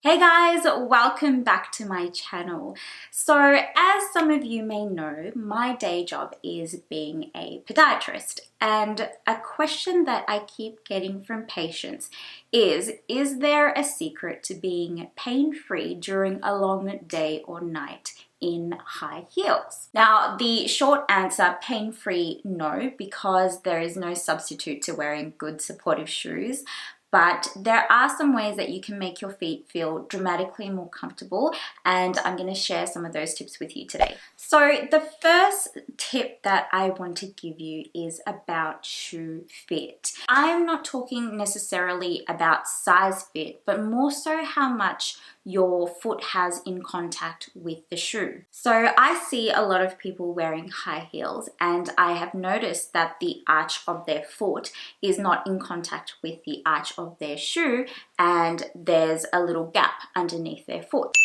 Hey guys, welcome back to my channel. So as some of you may know, my day job is being a podiatrist, and a question that I keep getting from patients is there a secret to being pain-free during a long day or night in high heels? Now, the short answer, pain-free, no, because there is no substitute to wearing good supportive shoes. But there are some ways that you can make your feet feel dramatically more comfortable, and I'm going to share some of those tips with you today. So the first tip that I want to give you is about shoe fit. I'm not talking necessarily about size fit, but more so how much your foot has in contact with the shoe. So I see a lot of people wearing high heels, and I have noticed that the arch of their foot is not in contact with the arch of their shoe, and there's a little gap underneath their foot.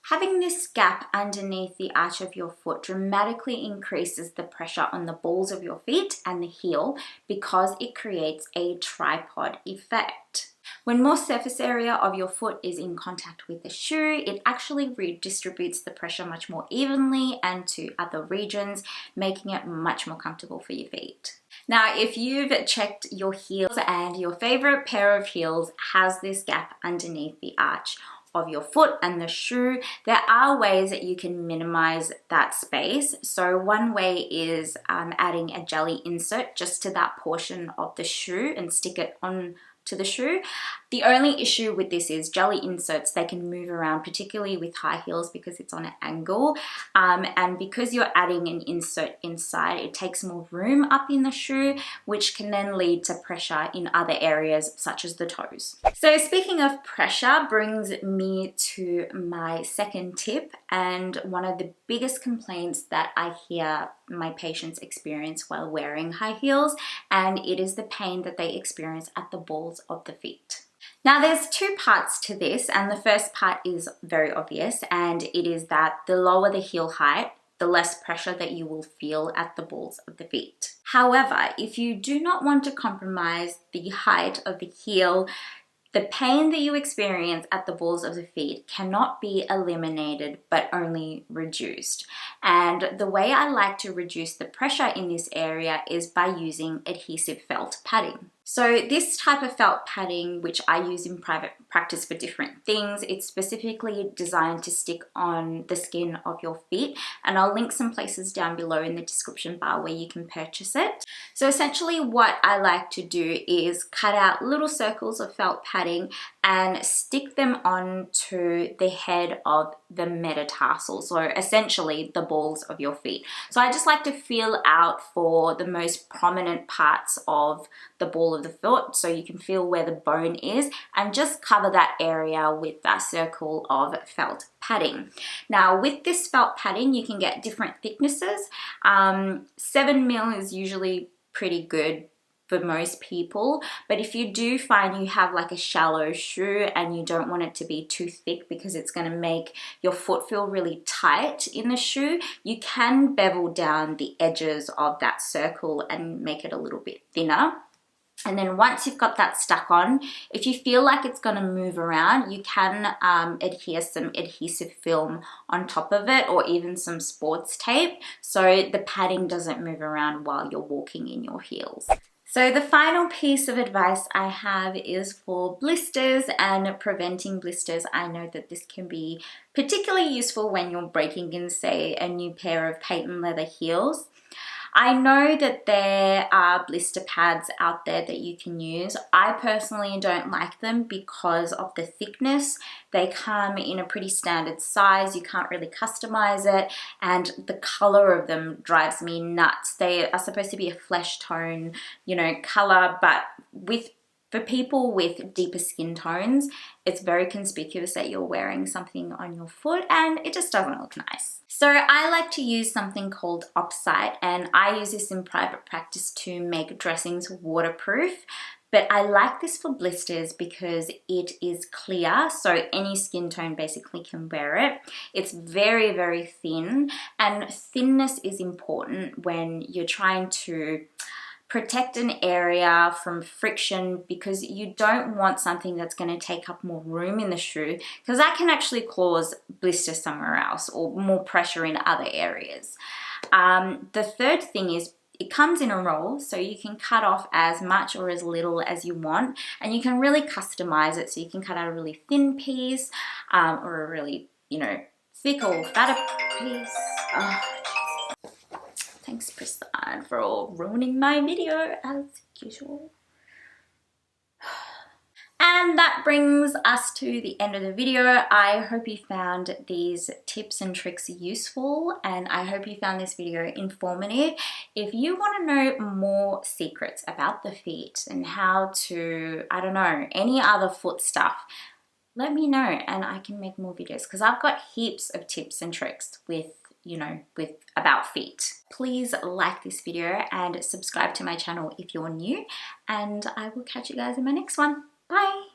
Having this gap underneath the arch of your foot dramatically increases the pressure on the balls of your feet and the heel because it creates a tripod effect. When more surface area of your foot is in contact with the shoe, it actually redistributes the pressure much more evenly and to other regions, making it much more comfortable for your feet. Now, if you've checked your heels and your favorite pair of heels has this gap underneath the arch of your foot and the shoe, there are ways that you can minimize that space. So one way is adding a jelly insert just to that portion of the shoe and stick it on to the shoe. The only issue with this is jelly inserts, they can move around, particularly with high heels because it's on an angle. And because you're adding an insert inside, it takes more room up in the shoe, which can then lead to pressure in other areas such as the toes. So speaking of pressure brings me to my second tip, and one of the biggest complaints that I hear my patients experience while wearing high heels, and it is the pain that they experience at the balls of the feet. Now, there's two parts to this, and the first part is very obvious, and it is that the lower the heel height, the less pressure that you will feel at the balls of the feet. However, if you do not want to compromise the height of the heel, the pain that you experience at the balls of the feet cannot be eliminated, but only reduced. And the way I like to reduce the pressure in this area is by using adhesive felt padding. So this type of felt padding, which I use in private practice for different things, it's specifically designed to stick on the skin of your feet, and I'll link some places down below in the description bar where you can purchase it. So essentially what I like to do is cut out little circles of felt padding and stick them onto the head of the metatarsal, so essentially the balls of your feet. So I just like to feel out for the most prominent parts of the ball of the foot, so you can feel where the bone is, and just cover that area with that circle of felt padding. Now, with this felt padding, you can get different thicknesses. 7mm is usually pretty good for most people, but if you do find you have like a shallow shoe and you don't want it to be too thick because it's going to make your foot feel really tight in the shoe, you can bevel down the edges of that circle and make it a little bit thinner. And then once you've got that stuck on, if you feel like it's going to move around, you can adhere some adhesive film on top of it, or even some sports tape, so the padding doesn't move around while you're walking in your heels. So the final piece of advice I have is for blisters and preventing blisters. I know that this can be particularly useful when you're breaking in, say, a new pair of patent leather heels. I know that there are blister pads out there that you can use. I personally don't like them because of the thickness. They come in a pretty standard size. You can't really customize it, and the color of them drives me nuts. They are supposed to be a flesh tone, color, but for people with deeper skin tones, it's very conspicuous that you're wearing something on your foot, and it just doesn't look nice. So I like to use something called Opsite, and I use this in private practice to make dressings waterproof. But I like this for blisters because it is clear, so any skin tone basically can wear it. It's very, very thin, and thinness is important when you're trying to protect an area from friction, because you don't want something that's going to take up more room in the shoe, because that can actually cause blisters somewhere else or more pressure in other areas. The third thing is it comes in a roll, so you can cut off as much or as little as you want, and you can really customize it. So you can cut out a really thin piece or a really, thick or fatter piece. Oh, thanks, Prasad, for all ruining my video as usual. And that brings us to the end of the video. I hope you found these tips and tricks useful, and I hope you found this video informative. If you want to know more secrets about the feet and how to, any other foot stuff, let me know and I can make more videos, because I've got heaps of tips and tricks with about feet. Please like this video and subscribe to my channel if you're new, and I will catch you guys in my next one. Bye.